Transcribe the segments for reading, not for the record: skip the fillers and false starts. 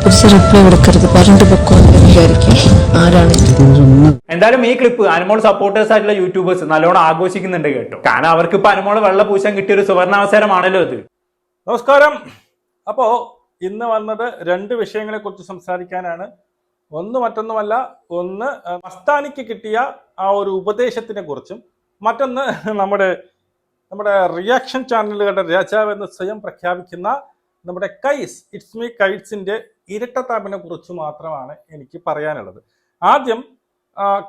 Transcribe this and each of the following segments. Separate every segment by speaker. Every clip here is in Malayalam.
Speaker 1: റിപ്ലൈ കൊടുക്കരുത്, പറഞ്ഞിട്ട് പൊക്കോന്ന് വിചാരിക്കും ആരാണ്.
Speaker 2: എന്തായാലും ഈ ക്ലിപ്പ് അനുമോൾ സപ്പോർട്ടേഴ്സ് ആയിട്ടുള്ള യൂട്യൂബേഴ്സ് നല്ലോണം ആഘോഷിക്കുന്നുണ്ട് കേട്ടോ. കാരണം അവർക്ക് ഇപ്പൊ അനുമോള് വെള്ള പൂശാൻ കിട്ടിയ ഒരു സുവർണാവസരമാണല്ലോ ഇത്.
Speaker 3: നമസ്കാരം. അപ്പോ ഇന്ന് വന്നത് രണ്ട് വിഷയങ്ങളെ കുറിച്ച് സംസാരിക്കാനാണ്. മറ്റൊന്നുമല്ല, ഒന്ന് മസ്താനിക്ക് കിട്ടിയ ആ ഒരു ഉപദേശത്തിനെ കുറിച്ചും, മറ്റൊന്ന് നമ്മുടെ റിയാക്ഷൻ ചാനലുകളുടെ രാജാവ് എന്ന് സ്വയം പ്രഖ്യാപിക്കുന്ന നമ്മുടെ കൈസ് ഇറ്റ്സ് മീ കൈറ്റ്സിന്റെ ഇരട്ടത്താപ്പിനെ കുറിച്ച് മാത്രമാണ് എനിക്ക് പറയാനുള്ളത്. ആദ്യം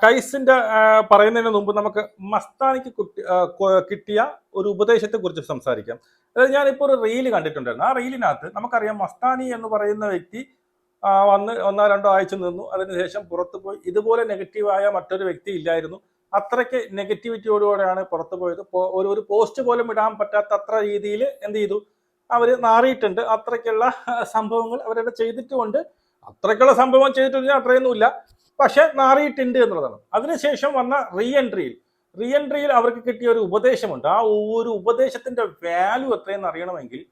Speaker 3: കൈസിന്റെ പറയുന്നതിന് മുമ്പ് നമുക്ക് മസ്താനിക്ക് കിട്ടിയ ഒരു ഉപദേശത്തെ കുറിച്ച് സംസാരിക്കാം. അതായത് ഞാനിപ്പോൾ ഒരു റീല് കണ്ടിട്ടുണ്ടായിരുന്നു. ആ റീലിനകത്ത് നമുക്കറിയാം മസ്താനി എന്ന് പറയുന്ന വ്യക്തി വന്ന് 1-2 ആഴ്ച നിന്നു. അതിനുശേഷം പുറത്തു പോയി. ഇതുപോലെ നെഗറ്റീവായ മറ്റൊരു വ്യക്തി ഇല്ലായിരുന്നു. അത്രയ്ക്ക് നെഗറ്റിവിറ്റിയോടുകൂടെയാണ് പുറത്തു പോയത്. ഒരു പോസ്റ്റ് പോലും ഇടാൻ പറ്റാത്ത അത്ര രീതിയിൽ എന്ത് ചെയ്തു, അവർ നാറിയിട്ടുണ്ട്. അത്രയ്ക്കുള്ള സംഭവങ്ങൾ അവരുടെ ചെയ്തിട്ടുമുണ്ട്. അത്രയ്ക്കുള്ള സംഭവം ചെയ്തിട്ടുണ്ടെങ്കിൽ അത്രയൊന്നുമില്ല, പക്ഷെ നാറിയിട്ടുണ്ട് എന്നുള്ളതാണ്. അതിനുശേഷം വന്ന റീ എൻട്രിയിൽ അവർക്ക് കിട്ടിയ ഒരു ഉപദേശമുണ്ട്. ആ ഒരു ഉപദേശത്തിന്റെ വാല്യൂ എത്രയെന്ന് അറിയണമെങ്കിൽ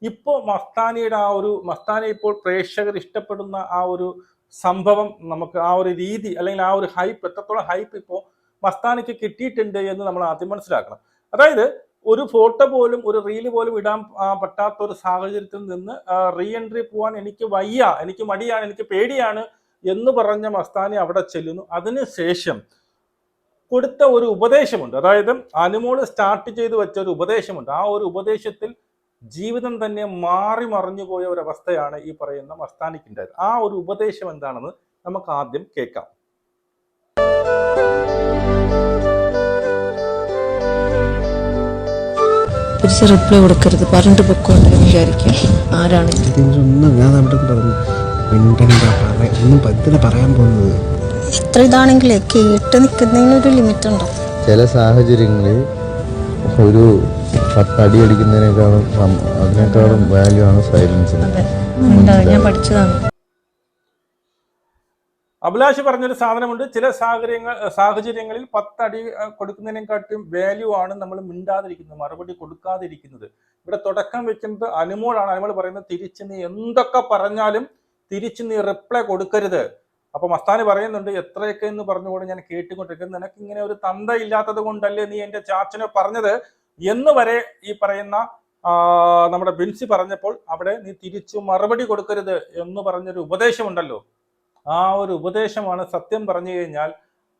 Speaker 3: ഇപ്പോൾ മസ്താനി ഇപ്പോൾ പ്രേക്ഷകർ ഇഷ്ടപ്പെടുന്ന ആ ഒരു സംഭവം, നമുക്ക് ആ ഒരു രീതി അല്ലെങ്കിൽ ആ ഒരു ഹൈപ്പ്, എത്രത്തോളം ഹൈപ്പ് ഇപ്പോൾ മസ്താനിക്ക് കിട്ടിയിട്ടുണ്ട് എന്ന് നമ്മൾ ആദ്യം മനസ്സിലാക്കണം. അതായത് ഒരു ഫോട്ടോ പോലും ഒരു റീല് പോലും ഇടാൻ പറ്റാത്ത ഒരു സാഹചര്യത്തിൽ നിന്ന് റീ എൻട്രി പോകാൻ എനിക്ക് വയ്യ, എനിക്ക് മടിയാണ്, എനിക്ക് പേടിയാണ് എന്ന് പറഞ്ഞ മസ്താനി അവിടെ ചെല്ലുന്നു. അതിനുശേഷം കൊടുത്ത ഒരു ഉപദേശമുണ്ട്. അതായത് അനുമോള് സ്റ്റാർട്ട് ചെയ്ത് വെച്ച ഒരു ഉപദേശമുണ്ട്. ആ ഒരു ഉപദേശത്തിൽ ജീവിതം തന്നെ മാറി മറിഞ്ഞു പോയ ഒരവസ്ഥയാണ് ഈ പറയുന്ന മസ്താനിക്കുണ്ടായത്. ആ ഒരു ഉപദേശം എന്താണെന്ന് നമുക്ക് ആദ്യം കേൾക്കാം.
Speaker 1: റിപ്ലൈ കൊടുക്കരുത്, പറഞ്ഞിട്ട് പൊക്കോന്ന് വിചാരിക്കും ആരാണ്.
Speaker 4: പറയാൻ പോകുന്നത്
Speaker 5: എത്ര ഇതാണെങ്കിലേ കേട്ട് നിൽക്കുന്നതിനൊരു ലിമിറ്റ് ഉണ്ടോ?
Speaker 4: ചില സാഹചര്യങ്ങളിൽ ഒരു 10 അടി അടിക്കുന്നതിനേക്കാളും വാല്യൂ ആണ് സൈലൻസ്.
Speaker 5: ഞാൻ പഠിച്ചതാണ്.
Speaker 3: അഭിലാഷ് പറഞ്ഞൊരു സാധനമുണ്ട്. ചില സാഹചര്യങ്ങളിൽ 10 അടി കൊടുക്കുന്നതിനെക്കാട്ടും വാല്യൂ ആണ് നമ്മൾ മിണ്ടാതിരിക്കുന്നത്, മറുപടി കൊടുക്കാതിരിക്കുന്നത്. ഇവിടെ തുടക്കം വെക്കുന്നത് അനുമോളാണ്. അനുമോൾ പറയുന്നത് തിരിച്ച് നീ എന്തൊക്കെ പറഞ്ഞാലും തിരിച്ച് നീ റിപ്ലൈ കൊടുക്കരുത്. അപ്പൊ മസ്താനി പറയുന്നുണ്ട്, എത്രയൊക്കെ എന്ന് പറഞ്ഞുകൊണ്ട് ഞാൻ കേട്ടുകൊണ്ടിരിക്കുന്നത്, നിനക്ക് ഇങ്ങനെ ഒരു തന്ത ഇല്ലാത്തത് കൊണ്ടല്ലേ നീ എന്റെ ചാച്ചനെ പറഞ്ഞത് എന്ന് വരെ ഈ പറയുന്ന നമ്മുടെ ബിൻസി പറഞ്ഞപ്പോൾ അവിടെ നീ തിരിച്ചു മറുപടി കൊടുക്കരുത് എന്ന് പറഞ്ഞൊരു ഉപദേശമുണ്ടല്ലോ. ആ ഒരു ഉപദേശമാണ് സത്യം പറഞ്ഞു കഴിഞ്ഞാൽ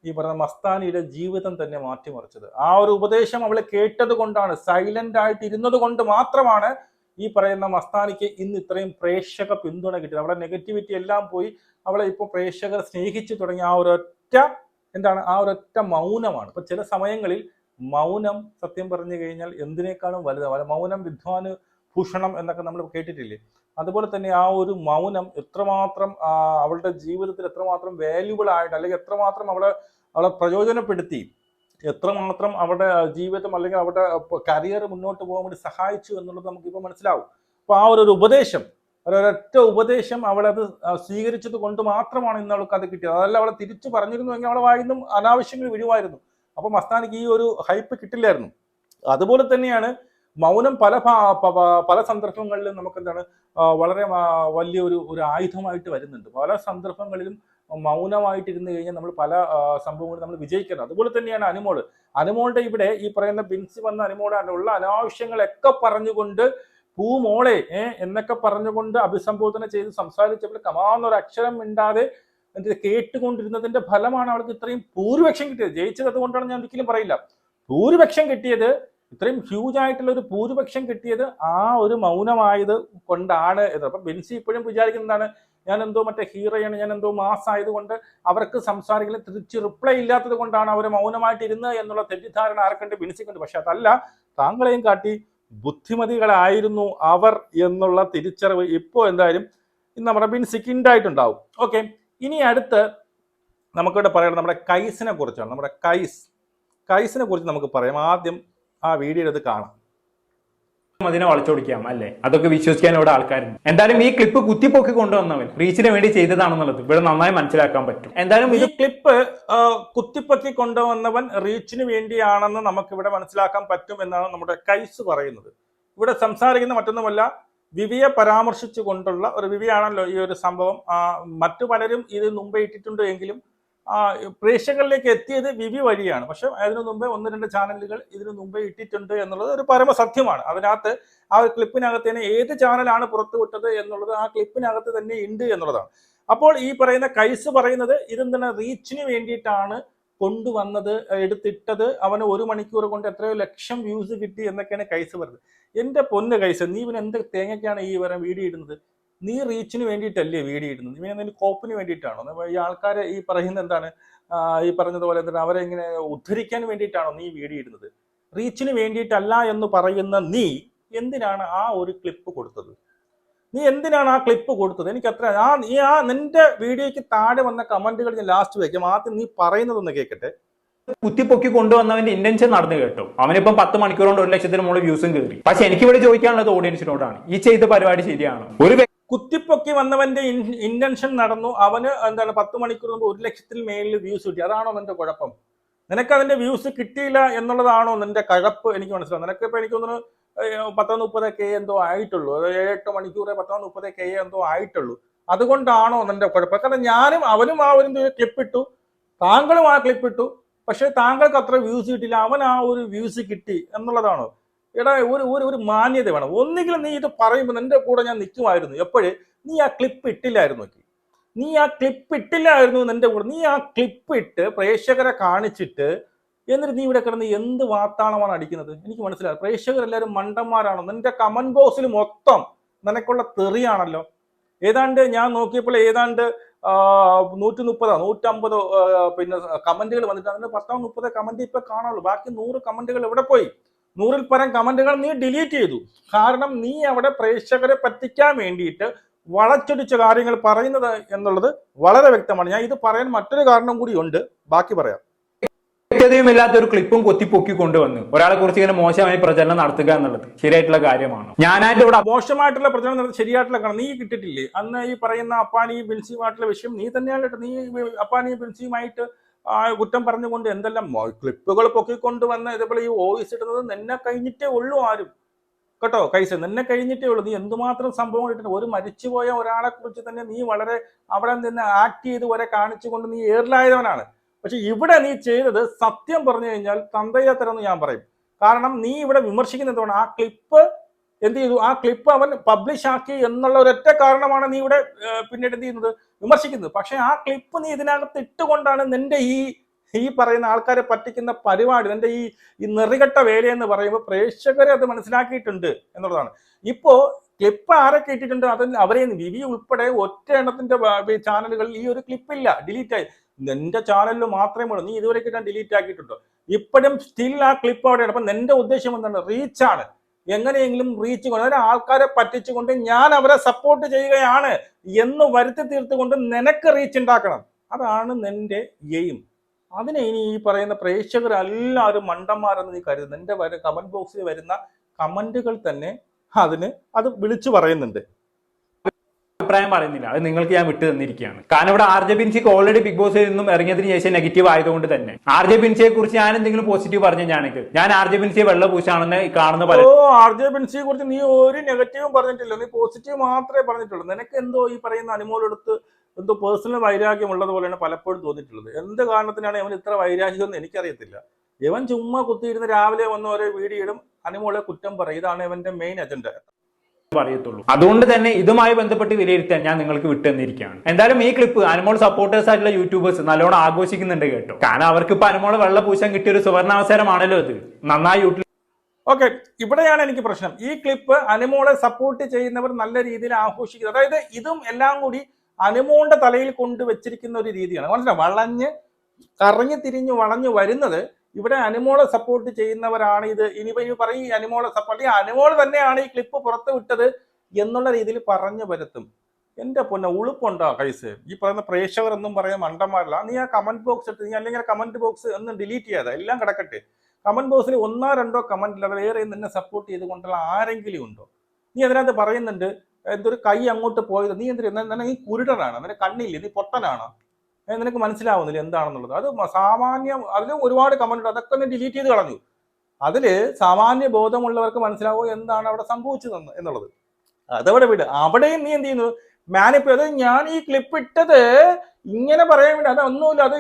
Speaker 3: ഈ പറഞ്ഞ മസ്താനിയുടെ ജീവിതം തന്നെ മാറ്റിമറിച്ചത്. ആ ഒരു ഉപദേശം അവളെ കേട്ടത് കൊണ്ടാണ്, സൈലന്റ് ആയിട്ട് ഇരുന്നത് കൊണ്ട് മാത്രമാണ് ഈ പറയുന്ന മസ്താനിക്ക് ഇന്ന് ഇത്രയും പ്രേക്ഷക പിന്തുണ കിട്ടിയത്. അവളെ നെഗറ്റിവിറ്റി എല്ലാം പോയി. അവളെ ഇപ്പോൾ പ്രേക്ഷകർ സ്നേഹിച്ചു തുടങ്ങിയ ആ ഒരൊറ്റ മൗനമാണ്. ഇപ്പൊ ചില സമയങ്ങളിൽ മൗനം സത്യം പറഞ്ഞു കഴിഞ്ഞാൽ എന്തിനേക്കാളും വലുതാണ്. മൗനം വിദ്വാന് ഭൂഷണം എന്നൊക്കെ നമ്മൾ കേട്ടിട്ടില്ലേ? അതുപോലെ തന്നെ ആ ഒരു മൗനം എത്രമാത്രം അവളുടെ ജീവിതത്തിൽ എത്രമാത്രം വാല്യുബിൾ ആയിട്ട്, അല്ലെങ്കിൽ എത്രമാത്രം അവളെ പ്രയോജനപ്പെടുത്തി, എത്രമാത്രം അവരുടെ ജീവിതം അല്ലെങ്കിൽ അവരുടെ കരിയർ മുന്നോട്ട് പോകാൻ വേണ്ടി സഹായിച്ചു എന്നുള്ളത് നമുക്കിപ്പോൾ മനസ്സിലാവും. അപ്പൊ ആ ഒരു ഉപദേശം, ഒരൊറ്റ ഉപദേശം അവളത് സ്വീകരിച്ചത് കൊണ്ട് മാത്രമാണ് ഇന്ന് അവൾക്ക് അത് കിട്ടിയത്. അതല്ല അവളെ തിരിച്ചു പറഞ്ഞിരുന്നുവെങ്കിൽ അവളെ വായിന്നും അനാവശ്യങ്ങൾ വീഴുമായിരുന്നു. അപ്പൊ മസ്താനിക്ക് ഈ ഒരു ഹൈപ്പ് കിട്ടില്ലായിരുന്നു. അതുപോലെ തന്നെയാണ് മൗനം പല സന്ദർഭങ്ങളിലും നമുക്ക് എന്താണ് വളരെ വലിയ ഒരു ആയുധമായിട്ട് വരുന്നുണ്ട്. പല സന്ദർഭങ്ങളിലും മൗനമായിട്ടിരുന്നു കഴിഞ്ഞാൽ നമ്മൾ പല സംഭവങ്ങളും നമ്മൾ വിജയിക്കണം. അതുപോലെ തന്നെയാണ് അനുമോളുടെ ഇവിടെ ഈ പറയുന്ന ബിൻസി വന്ന അനുമോളുള്ള അനാവശ്യങ്ങളൊക്കെ പറഞ്ഞുകൊണ്ട് പൂമോളെ എന്നൊക്കെ പറഞ്ഞുകൊണ്ട് അഭിസംബോധന ചെയ്ത് സംസാരിച്ചപ്പോൾ കമാന്നൊരു അക്ഷരം മിണ്ടാതെ കേട്ടുകൊണ്ടിരുന്നതിന്റെ ഫലമാണ് അവൾക്ക് ഇത്രയും ഭൂരിപക്ഷം കിട്ടിയത്. ജയിച്ചത് അതുകൊണ്ടാണ് ഞാൻ ഒരിക്കലും പറയില്ല. ഭൂരിപക്ഷം കിട്ടിയത്, ഇത്രയും ഹ്യൂജ് ആയിട്ടുള്ള ഒരു ഭൂരിപക്ഷം കിട്ടിയത് ആ ഒരു മൗനമായത് കൊണ്ടാണ് എന്ന്. അപ്പൊ ബെൻസി ഇപ്പോഴും വിചാരിക്കുന്നതാണ്, ഞാൻ എന്തോ മറ്റേ ഹീറോയാണ്, ഞാൻ എന്തോ മാസ് ആയതുകൊണ്ട് അവർക്ക് സംസാരിക്കലും തിരിച്ച് റിപ്ലൈ ഇല്ലാത്തത് കൊണ്ടാണ് അവർ മൗനമായിട്ടിരുന്നത് എന്നുള്ള തെറ്റിദ്ധാരണ ആർക്കുണ്ട്? ബെൻസിക്കുണ്ട്. പക്ഷെ അതല്ല, താങ്കളെയും കാട്ടി ബുദ്ധിമതികളായിരുന്നു അവർ എന്നുള്ള തിരിച്ചറിവ് ഇപ്പോൾ എന്തായാലും നമ്മുടെ ബിൻസിക്ക് ഉണ്ടായിട്ടുണ്ടാവും. ഓക്കെ, ഇനി അടുത്ത് നമുക്കിവിടെ പറയണം നമ്മുടെ കൈസിനെ കുറിച്ചാണ്. നമ്മുടെ കൈസിനെ കുറിച്ച് നമുക്ക് പറയാം. ആദ്യം ആ വീഡിയോ ഇത് കാണാം.
Speaker 2: അതിനെ വളച്ചൊടിക്കാം അല്ലേ? അതൊക്കെ വിശ്വസിക്കാൻ ഇവിടെ ആൾക്കാരുണ്ട്. എന്തായാലും ഈ ക്ലിപ്പ് കുത്തിപ്പൊക്കി കൊണ്ടുവന്നവൻ റീച്ചിന് വേണ്ടി ചെയ്തതാണെന്നുള്ളത് ഇവിടെ നന്നായി മനസ്സിലാക്കാൻ പറ്റും. എന്തായാലും
Speaker 3: ഈ ക്ലിപ്പ് കുത്തിപ്പൊക്കി കൊണ്ടുവന്നവൻ റീച്ചിന് വേണ്ടിയാണെന്ന് നമുക്ക് ഇവിടെ മനസ്സിലാക്കാൻ പറ്റും എന്നാണ് നമ്മുടെ കൈസ് പറയുന്നത്. ഇവിടെ സംസാരിക്കുന്ന മറ്റൊന്നുമല്ല, വിവിയെ പരാമർശിച്ചു കൊണ്ടുള്ള ഒരു വിവിയാണല്ലോ ഈ ഒരു സംഭവം. മറ്റു പലരും ഇത് മുമ്പേ ഇട്ടിട്ടുണ്ട് എങ്കിലും പ്രേക്ഷകരിലേക്ക് എത്തിയത് വിവി വഴിയാണ്. പക്ഷെ അതിനു മുമ്പേ 1-2 ചാനലുകൾ ഇതിനു മുമ്പേ ഇട്ടിട്ടുണ്ട് എന്നുള്ളത് ഒരു പരമസത്യമാണ്. അതിനകത്ത് ആ ഒരു ക്ലിപ്പിനകത്ത് തന്നെ ഏത് ചാനലാണ് പുറത്തുവിട്ടത് എന്നുള്ളത് ആ ക്ലിപ്പിനകത്ത് തന്നെ ഉണ്ട് എന്നുള്ളതാണ്. അപ്പോൾ ഈ പറയുന്ന കൈസ് പറയുന്നത് ഇതെന്താണ് റീച്ചിന് വേണ്ടിയിട്ടാണ് കൊണ്ടുവന്നത്, എടുത്തിട്ടത്, അവന് 1 മണിക്കൂർ കൊണ്ട് എത്രയോ ലക്ഷം വ്യൂസ് കിട്ടി എന്നൊക്കെയാണ് കൈസ് പറയുന്നത്. എന്റെ പൊന്ന് കൈസ്, നീ ഇവൻ എന്ത് തേങ്ങയ്ക്കാണ് ഈ വരെ വീഡിയോ ഇടുന്നത്? നീ റീച്ചിന് വേണ്ടിയിട്ടല്ലേ വീഡിയോ ഇടുന്നത്? ഇവൻ എന്തെങ്കിലും കോപ്പിന് വേണ്ടിയിട്ടാണോ? ഈ ആൾക്കാരെ ഈ പറയുന്ന എന്താണ്, ഈ പറഞ്ഞതുപോലെ എന്താണ്, അവരെ ഇങ്ങനെ ഉദ്ധരിക്കാൻ വേണ്ടിയിട്ടാണോ നീ വീഡിയോ ഇടുന്നത്? റീച്ചിന് വേണ്ടിയിട്ടല്ല എന്ന് പറയുന്ന നീ എന്തിനാണ് ആ ഒരു ക്ലിപ്പ് കൊടുത്തത്? നീ എന്തിനാണ് ആ ക്ലിപ്പ് കൊടുത്തത്? എനിക്ക് അത്ര നിന്റെ വീഡിയോയ്ക്ക് താഴെ വന്ന കമന്റുകൾ ഞാൻ ലാസ്റ്റ് വയ്ക്കാം. ആദ്യം നീ പറയുന്നതൊന്ന് കേൾക്കട്ടെ.
Speaker 2: കുത്തിപ്പൊക്കി കൊണ്ടുവന്നവന്റെ ഇന്റൻഷൻ നടന്നു കേട്ടോ. അവനിപ്പം 10 മണിക്കൂർ കൊണ്ട് 1 ലക്ഷത്തിന് മുകളിൽ വ്യൂസും കയറി. പക്ഷെ എനിക്ക് ഇവിടെ ചോദിക്കാനുള്ളത് ഓഡിയൻസിനോടാണ്, ഈ ചെയ്ത പരിപാടി ശരിയാണോ? ഒരു
Speaker 3: കുത്തിപ്പൊക്കി വന്നവന്റെ ഇന്റൻഷൻ നടന്നു, അവന് എന്താണ് 10 മണിക്കൂർ കൊണ്ട് 1 ലക്ഷത്തിൽ മേലിൽ വ്യൂസ് കിട്ടി. അതാണോ നിന്റെ കുഴപ്പം? നിനക്ക് അതിന്റെ വ്യൂസ് കിട്ടിയില്ല എന്നുള്ളതാണോ നിന്റെ കഴപ്പ്? എനിക്ക് മനസ്സിലാവും. നിനക്കിപ്പോ എനിക്ക് തോന്നുന്നു 10-30K എന്തോ ആയിട്ടുള്ളൂ, 7-8 മണിക്കൂർ 10-30K എന്തോ ആയിട്ടുള്ളൂ. അതുകൊണ്ടാണോ നിന്റെ കുഴപ്പം? കാരണം ഞാനും അവനും ആ ഒരു ക്ലിപ്പ് ഇട്ടു, താങ്കളും ആ ക്ലിപ്പ് ഇട്ടു, പക്ഷെ താങ്കൾക്ക് അത്ര വ്യൂസ് കിട്ടിയില്ല, അവൻ ആ ഒരു വ്യൂസ് കിട്ടി എന്നുള്ളതാണോ? എടാ, ഒരു മാന്യത വേണം. ഒന്നുകിലും നീ ഇത് പറയുമ്പോൾ നിന്റെ കൂടെ ഞാൻ നിൽക്കുമായിരുന്നു. എപ്പോഴും നീ ആ ക്ലിപ്പ് ഇട്ടില്ലായിരുന്നു, നിന്റെ കൂടെ നീ ആ ക്ലിപ്പ് ഇട്ട് പ്രേക്ഷകരെ കാണിച്ചിട്ട് എന്നിട്ട് നീ ഇവിടെ കിടന്ന് എന്ത് വാർത്താളമാണ് അടിക്കുന്നത്? എനിക്ക് മനസ്സിലായി. പ്രേക്ഷകരെല്ലാവരും മണ്ടന്മാരാണോ? നിന്റെ കമന്റ് ബോക്സിൽ മൊത്തം നിനക്കുള്ള തെറിയാണല്ലോ. ഏതാണ്ട് ഞാൻ നോക്കിയപ്പോൾ ഏതാണ്ട് 130-150 പിന്നെ കമന്റുകൾ വന്നിട്ട് അതിന് 10-30 കമന്റ് ഇപ്പൊ കാണുള്ളൂ. ബാക്കി 100 കമന്റുകൾ എവിടെ പോയി? 100-ൽ പരം കമന്റുകൾ നീ ഡിലീറ്റ് ചെയ്തു. കാരണം നീ അവിടെ പ്രേക്ഷകരെ പറ്റിക്കാൻ വേണ്ടിയിട്ട് വളച്ചൊടിച്ച കാര്യങ്ങൾ പറയുന്നത് എന്നുള്ളത് വളരെ വ്യക്തമാണ്. ഞാൻ ഇത് പറയാൻ മറ്റൊരു കാരണം കൂടി ഉണ്ട്, ബാക്കി പറയാം.
Speaker 2: ഇല്ലാത്ത ഒരു ക്ലിപ്പും കൊത്തിപ്പൊക്കി കൊണ്ടുവന്ന് ഒരാളെ കുറിച്ച് ഇങ്ങനെ മോശമായി പ്രചരണം നടത്തുക എന്നുള്ളത് ശരിയായിട്ടുള്ള കാര്യമാണ്. ഞാനായിട്ട് ഇവിടെ
Speaker 3: മോശമായിട്ടുള്ള പ്രചരണം നടത്തി ശരിയായിട്ടുള്ള കാരണം നീ കിട്ടിട്ടില്ലേ? അന്ന് ഈ പറയുന്ന അപ്പാനിയും ബിൻസിയുമായിട്ടുള്ള വിഷയം നീ തന്നെയാണ്. നീ അപ്പാനിയും ബിൻസിയുമായിട്ട് കുറ്റം പറഞ്ഞുകൊണ്ട് എന്തെല്ലാം ക്ലിപ്പുകൾ പൊക്കിക്കൊണ്ടുവന്ന് ഇതേപോലെ ഈ വോയിസ് ഇടുന്നത് നിന്നെ കഴിഞ്ഞിട്ടേ ഉള്ളൂ. ആരും കേട്ടോ കൈസ്, നിന്നെ കഴിഞ്ഞിട്ടേ ഉള്ളൂ. നീ എന്തുമാത്രം സംഭവം ഇട്ടിട്ട് ഒരു മരിച്ചുപോയ ഒരാളെ കുറിച്ച് തന്നെ നീ വളരെ അവിടെ നിന്ന് ആക്ട് ചെയ്ത് വരെ കാണിച്ചുകൊണ്ട് നീ ഏറിലായവനാണ്. പക്ഷെ ഇവിടെ നീ ചെയ്തത് സത്യം പറഞ്ഞു കഴിഞ്ഞാൽ തന്തയിലെന്ന് ഞാൻ പറയും. കാരണം നീ ഇവിടെ വിമർശിക്കുന്നതാണ് ആ ക്ലിപ്പ് എന്ത് ചെയ്തു, ആ ക്ലിപ്പ് അവൻ പബ്ലിഷ് ആക്കി എന്നുള്ള ഒരൊറ്റ കാരണമാണ് നീ ഇവിടെ പിന്നീട് എന്ത് ചെയ്യുന്നത്, വിമർശിക്കുന്നത്. പക്ഷെ ആ ക്ലിപ്പ് നീ ഇതിനകത്ത് ഇട്ടുകൊണ്ടാണ് നിന്റെ ഈ പറയുന്ന ആൾക്കാരെ പറ്റിക്കുന്ന പരിപാടി, നിന്റെ ഈ നെറികെട്ട വേലയെന്ന് പറയുമ്പോൾ പ്രേക്ഷകരെ അത് മനസ്സിലാക്കിയിട്ടുണ്ട് എന്നുള്ളതാണ്. ഇപ്പോ ക്ലിപ്പ് ആരൊക്കെ ഇട്ടിട്ടുണ്ട് അതിൽ അവരെ വിവി ഉൾപ്പെടെ ഒറ്റ എണ്ണത്തിന്റെ ചാനലുകളിൽ ഈ ഒരു ക്ലിപ്പില്ല, ഡിലീറ്റ് ആയി. നിന്റെ ചാനലിൽ മാത്രമേ ഉള്ളൂ. നീ ഇതുവരെ ഞാൻ ഡിലീറ്റ് ആക്കിയിട്ടുണ്ടോ? ഇപ്പോഴും സ്റ്റിൽ ആ ക്ലിപ്പ് അവിടെയാണ്. അപ്പൊ നിന്റെ ഉദ്ദേശം എന്താണ്? റീച്ചാണ്. എങ്ങനെയെങ്കിലും റീച്ച് കൊണ്ട് അതായത് ആൾക്കാരെ പറ്റിച്ചുകൊണ്ട് ഞാൻ അവരെ സപ്പോർട്ട് ചെയ്യുകയാണ് എന്ന് വരുത്തി തീർത്തുകൊണ്ട് നിനക്ക് റീച്ച് ഉണ്ടാക്കണം. അതാണ് നിന്റെ എയിം. അതിനെ ഇനി ഈ പറയുന്ന പ്രേക്ഷകരെല്ലാവരും മണ്ടന്മാരെന്ന് നീ കരുതുന്നു. നിന്റെ കമന്റ് ബോക്സിൽ വരുന്ന കമന്റുകൾ തന്നെ അത് വിളിച്ചു പറയുന്നുണ്ട്.
Speaker 2: അഭിപ്രായം പറയുന്നില്ല, അത് നിങ്ങൾക്ക് ഞാൻ വിട്ടു തന്നിരിക്കുകയാണ്. കാരണം ഇവിടെ ആർ ജെ ബിൻസിക്ക് ഓൾറെഡി ബിഗ് ബോസിൽ നിന്നും ഇറങ്ങിയതിന് ശേഷം നെഗറ്റീവ് ആയതുകൊണ്ട് തന്നെ ആർ ജെ ബിൻസിയെ കുറിച്ച് ഞാൻ എന്തെങ്കിലും പോസിറ്റീവ് പറഞ്ഞു ഞാൻ ആർ ജെ ബിൻസിയെ വെള്ളപൂശാണെന്ന് കാണുന്ന പോലെ.
Speaker 3: ആർ ജെ ബിൻസിയെ കുറിച്ച് നീ ഒരു നെഗറ്റീവും പറഞ്ഞിട്ടില്ല, നീ പോസിറ്റീവ് മാത്രമേ പറഞ്ഞിട്ടുള്ളൂ. നിനക്ക് എന്തോ ഈ പറയുന്ന അനുമോളെടുത്ത് എന്തോ പേഴ്സണൽ വൈരാഗ്യം ഉള്ളത് പോലെയാണ് പലപ്പോഴും തോന്നിയിട്ടുള്ളത്. എന്ത് കാരണത്തിനാണ് ഇവൻ ഇത്ര വൈരാഗ്യം എന്ന് എനിക്കറിയത്തില്ല. ഇവൻ ചുമ്മാ കുത്തിയിരുന്ന് രാവിലെ വന്ന ഓരോ വീഡിയോ ഇടും, അനുമോളെ കുറ്റം പറയും. ഇതാണ് ഇവന്റെ മെയിൻ അജണ്ട
Speaker 2: പറയത്തുള്ളൂ. അതുകൊണ്ട് തന്നെ ഇതുമായി ബന്ധപ്പെട്ട് വിലയിരുത്താൻ ഞാൻ നിങ്ങൾക്ക് വിട്ടുതന്നിരിക്കുകയാണ്. എന്തായാലും ഈ ക്ലിപ്പ് അനുമോൾ സപ്പോർട്ടേഴ്സ് ആയിട്ടുള്ള യൂട്യൂബേഴ്സ് നല്ലോണം ആഘോഷിക്കുന്നുണ്ട് കേട്ടോ. കാരണം അവർക്ക് ഇപ്പൊ അനുമോളെ വെള്ള പൂശാൻ കിട്ടിയ ഒരു സുവർണാവസരമാണല്ലോ ഇത്. നന്നായി
Speaker 3: ഓക്കെ, ഇവിടെയാണ് എനിക്ക് പ്രശ്നം. ഈ ക്ലിപ്പ് അനുമോളെ സപ്പോർട്ട് ചെയ്യുന്നവർ നല്ല രീതിയിൽ ആഘോഷിക്കുന്നത്. അതായത് ഇതും എല്ലാം കൂടി അനുമോളുടെ തലയിൽ കൊണ്ടുവച്ചിരിക്കുന്ന ഒരു രീതിയാണ്. മനസ്സിലായി? കറങ്ങി തിരിഞ്ഞ് വളഞ്ഞു വരുന്നത് ഇവിടെ അനുമോളെ സപ്പോർട്ട് ചെയ്യുന്നവരാണ്. ഇത് ഇനിയിപ്പോ പറയും അനുമോളെ സപ്പോർട്ട്, അനുമോൾ തന്നെയാണ് ഈ ക്ലിപ്പ് പുറത്ത് വിട്ടത് എന്നുള്ള രീതിയിൽ പറഞ്ഞു വരുത്തും. എന്റെ പൊന്നെ, ഉളുപ്പുണ്ടോ കൈസ്? ഈ പറയുന്ന പ്രേക്ഷകർ ഒന്നും പറയാൻ മണ്ടന്മാരല്ല. നീ ആ കമന്റ് ബോക്സ് ഇട്ട് നീ അല്ലെങ്കിൽ കമന്റ് ബോക്സ് ഒന്നും ഡിലീറ്റ് ചെയ്യാതെ എല്ലാം കിടക്കട്ടെ. കമന്റ് ബോക്സിൽ 1-2 കമന്റ് ഇല്ലാതെ വേറെ നിന്നെ സപ്പോർട്ട് ചെയ്തുകൊണ്ടുള്ള ആരെങ്കിലും ഉണ്ടോ? നീ അതിനകത്ത് പറയുന്നുണ്ട് എന്തൊരു കൈ അങ്ങോട്ട് പോയത്. നീ നീ കുരുടനാണ്, നിന്റെ കണ്ണില്ലേ, നീ പൊട്ടനാണോ? നിനക്ക് മനസ്സിലാവുന്നില്ല എന്താണെന്നുള്ളത്. അത് സാമാന്യം അതിലും ഒരുപാട് കമന്റ് ഉണ്ട്, അതൊക്കെ ഒന്ന് ഡിലീറ്റ് ചെയ്ത് കളഞ്ഞു. അതില് സാമാന്യ ബോധമുള്ളവർക്ക് മനസ്സിലാവുമോ എന്താണ് അവിടെ സംഭവിച്ചതെന്ന് എന്നുള്ളത്. അതവിടെ വിട്. അവിടെയും നീ എന്ത് ചെയ്യുന്നു, മാനിപ്പുലേറ്റ്. അത് ഞാൻ ഈ ക്ലിപ്പ് ഇട്ടത് ഇങ്ങനെ പറയാൻ വേണ്ടി, അത് ഒന്നുമില്ല, അത്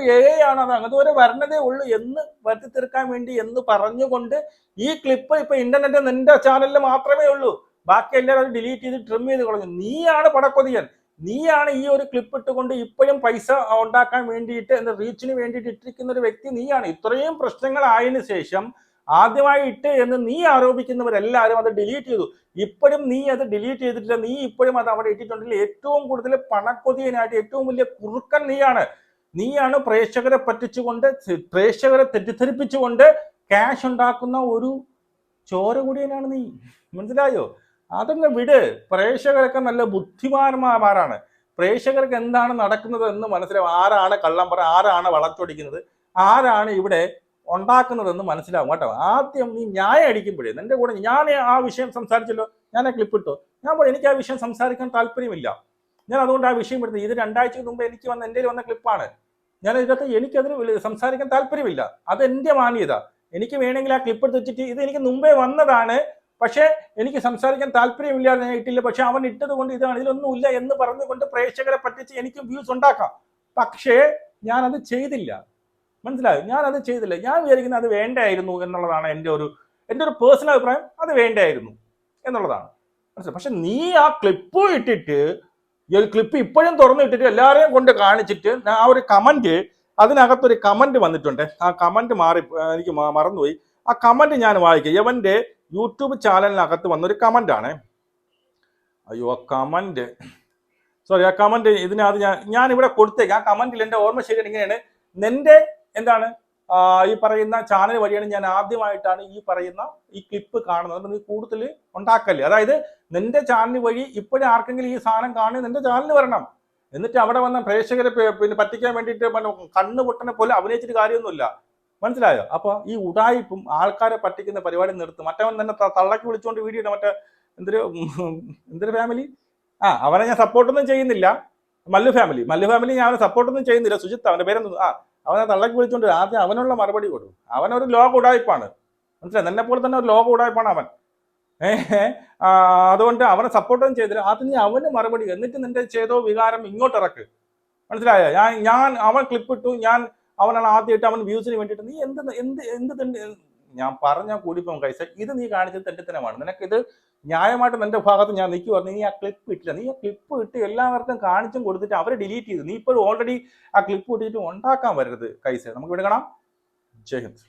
Speaker 3: ആണ്, അത് അങ്ങനത്തെ വരണതേ ഉള്ളൂ എന്ന് വരുത്തി തീർക്കാൻ വേണ്ടി എന്ന് പറഞ്ഞുകൊണ്ട് ഈ ക്ലിപ്പ് ഇപ്പൊ ഇന്റർനെറ്റ് നിന്റെ ചാനലിൽ മാത്രമേ ഉള്ളൂ, ബാക്കി എല്ലാവരും അത് ഡിലീറ്റ് ചെയ്ത് ട്രിം ചെയ്ത് കളഞ്ഞു. നീയാണ് പടക്കൊതിയൻ. നീയാണ് ഈ ഒരു ക്ലിപ്പ് ഇട്ടുകൊണ്ട് ഇപ്പോഴും പൈസ ഉണ്ടാക്കാൻ വേണ്ടിയിട്ട്, എന്താ റീച്ചിന് വേണ്ടിയിട്ട് ഇട്ടിരിക്കുന്ന ഒരു വ്യക്തി നീയാണ്. ഇത്രയും പ്രശ്നങ്ങളായതിനു ശേഷം ആദ്യമായി ഇട്ട് എന്ന് നീ ആരോപിക്കുന്നവരെല്ലാവരും അത് ഡിലീറ്റ് ചെയ്തു. ഇപ്പോഴും നീ അത് ഡിലീറ്റ് ചെയ്തിട്ടില്ല. നീ ഇപ്പോഴും അത് അവിടെ ഇട്ടിട്ടുണ്ടെങ്കിൽ ഏറ്റവും കൂടുതൽ പണക്കൊതിയനായിട്ട് ഏറ്റവും വലിയ കുറുക്കൻ നീയാണ് പ്രേക്ഷകരെ പറ്റിച്ചുകൊണ്ട്, പ്രേക്ഷകരെ തെറ്റിദ്ധരിപ്പിച്ചുകൊണ്ട് ക്യാഷ് ഉണ്ടാക്കുന്ന ഒരു ചോര കൂടിയനാണ് നീ. മനസ്സിലായോ? അതൊന്ന് വിട്. പ്രേക്ഷകരൊക്കെ നല്ല ബുദ്ധിമാന്മാരാണ്. പ്രേക്ഷകർക്ക് എന്താണ് നടക്കുന്നത് എന്ന് മനസ്സിലാവും. ആരാണ് കള്ളം പറ, ആരാണ് വളച്ചൊടിക്കുന്നത്, ആരാണ് ഇവിടെ ഉണ്ടാക്കുന്നതെന്ന് മനസ്സിലാവും കേട്ടോ. ആദ്യം നീ ന്യായം അടിക്കുമ്പോഴേ നിന്റെ കൂടെ ഞാൻ ആ വിഷയം സംസാരിച്ചല്ലോ, ഞാൻ ആ ക്ലിപ്പ് ഇട്ടു, ഞാൻ പറഞ്ഞു എനിക്ക് ആ വിഷയം സംസാരിക്കാൻ താല്പര്യമില്ല, ഞാൻ അതുകൊണ്ട് ആ വിഷയം എടുത്തു. ഇത് 2 ആഴ്ചക്ക് മുമ്പ് എൻ്റെ വന്ന ക്ലിപ്പാണ്. ഞാൻ ഇതിനകത്ത് എനിക്കതിന് സംസാരിക്കാൻ താല്പര്യമില്ല. അത് എൻ്റെ മാന്യത. എനിക്ക് വേണമെങ്കിൽ ആ ക്ലിപ്പ് എടുത്ത് വെച്ചിട്ട് ഇത് എനിക്ക് മുമ്പേ വന്നതാണ്, പക്ഷേ എനിക്ക് സംസാരിക്കാൻ താല്പര്യമില്ല, ഞാൻ ഇട്ടില്ല, പക്ഷെ അവൻ ഇട്ടത് കൊണ്ട് ഇതാണ്, ഇതിലൊന്നുമില്ല എന്ന് പറഞ്ഞുകൊണ്ട് പ്രേക്ഷകരെ പറ്റിച്ച് എനിക്ക് വ്യൂസ് ഉണ്ടാക്കാം. പക്ഷേ ഞാനത് ചെയ്തില്ല. മനസ്സിലായോ? ഞാനത് ചെയ്തില്ല. ഞാൻ വിചാരിക്കുന്നത് അത് വേണ്ടായിരുന്നു എന്നുള്ളതാണ് എൻ്റെ ഒരു പേഴ്സണൽ അഭിപ്രായം. അത് വേണ്ടായിരുന്നു എന്നുള്ളതാണ്. മനസ്സിലായി? പക്ഷെ നീ ആ ക്ലിപ്പ് ഇട്ടിട്ട്, ക്ലിപ്പ് ഇപ്പോഴും തുറന്നിട്ടിട്ട് എല്ലാവരെയും കൊണ്ട് കാണിച്ചിട്ട് ആ ഒരു കമന്റ്, അതിനകത്തൊരു കമന്റ് വന്നിട്ടുണ്ട്. ആ കമന്റ് എനിക്ക് മറന്നുപോയി. ആ കമന്റ് ഞാൻ വായിക്കാം. ഇവന്റെ യൂട്യൂബ് ചാനലിനകത്ത് വന്നൊരു കമന്റ് ആണ്. അയ്യോ, ആ കമന്റ് ഇതിനകത്ത് ഞാൻ ഇവിടെ കൊടുത്തേക്ക്. ആ കമന്റിൽ എൻ്റെ ഓർമ്മ ശരിയാണ്, ഇങ്ങനെയാണ്: നിന്റെ എന്താണ് ഈ പറയുന്ന ചാനൽ വഴിയാണ് ഞാൻ ആദ്യമായിട്ടാണ് ഈ ക്ലിപ്പ് കാണുന്നത്, നീ കൂടുതൽ ഉണ്ടാക്കല്ലേ. അതായത് നിന്റെ ചാനൽ വഴി ഇപ്പോഴും ആർക്കെങ്കിലും ഈ സാധനം കാണുക നിന്റെ ചാനൽ വരണം, എന്നിട്ട് അവിടെ വന്ന പ്രേക്ഷകരെ പിന്നെ പറ്റിക്കാൻ വേണ്ടിയിട്ട് കണ്ണ് പൊട്ടനെ പോലെ അഭിനയിച്ചിട്ട് കാര്യമൊന്നുമില്ല. മനസ്സിലായോ? അപ്പൊ ഈ ഉടായിപ്പും ആൾക്കാരെ പറ്റിക്കുന്ന പരിപാടി നിർത്തും. മറ്റവൻ തന്നെ തള്ളക്കി വിളിച്ചുകൊണ്ട് വീഡിയോ ഇടാം. മറ്റേ എന്തൊരു ഫാമിലി, അവനെ ഞാൻ സപ്പോർട്ടൊന്നും ചെയ്യുന്നില്ല. മല്ലു ഫാമിലി ഞാൻ അവനെ സപ്പോർട്ടൊന്നും ചെയ്യുന്നില്ല. സുജിത്ത് അവന്റെ പേരെന്ത്, അവനെ തള്ളക്കി വിളിച്ചുകൊണ്ട് ആദ്യം അവനുള്ള മറുപടി കൊടുക്കും. അവനൊരു ലോക ഉടായ്പാണ്. മനസ്സിലായി? എന്നെ പോലെ തന്നെ ഒരു ലോക ഉടായ്പാണ് അവൻ. അതുകൊണ്ട് അവനെ സപ്പോർട്ടൊന്നും ചെയ്തില്ല. ആദ്യം നീ അവന് മറുപടി, എന്നിട്ട് നിന്റെ ചെയ്തോ വികാരം ഇങ്ങോട്ട് ഇറക്ക്. മനസ്സിലായോ? ഞാൻ അവൻ ക്ലിപ്പ് ഇട്ടു, അവനാണ് ആദ്യമായിട്ട് അവൻ വ്യൂസിന് വേണ്ടിയിട്ട് നീ എന്ത് ഞാൻ പറഞ്ഞാൽ കൂടിപ്പം കൈസ, ഇത് നീ കാണിച്ചത് തെറ്റിത്തരമാണ്. നിനക്കിത് ന്യായമായിട്ട് നിന്റെ ഭാഗത്ത് ഞാൻ നിൽക്കുക പറഞ്ഞു. നീ ആ ക്ലിപ്പ് ഇട്ടില്ല. നീ ആ ക്ലിപ്പ് ഇട്ട് എല്ലാവർക്കും കാണിച്ചും കൊടുത്തിട്ട് അവരെ ഡിലീറ്റ് ചെയ്തു. നീ ഇപ്പോഴും ഓൾറെഡി ആ ക്ലിപ്പ് ഇട്ടിട്ട് ഉണ്ടാക്കാൻ വരരുത് കൈസ. നമുക്ക് ഇവിടെ കാണാം. ജയ് ഹിന്ദ്.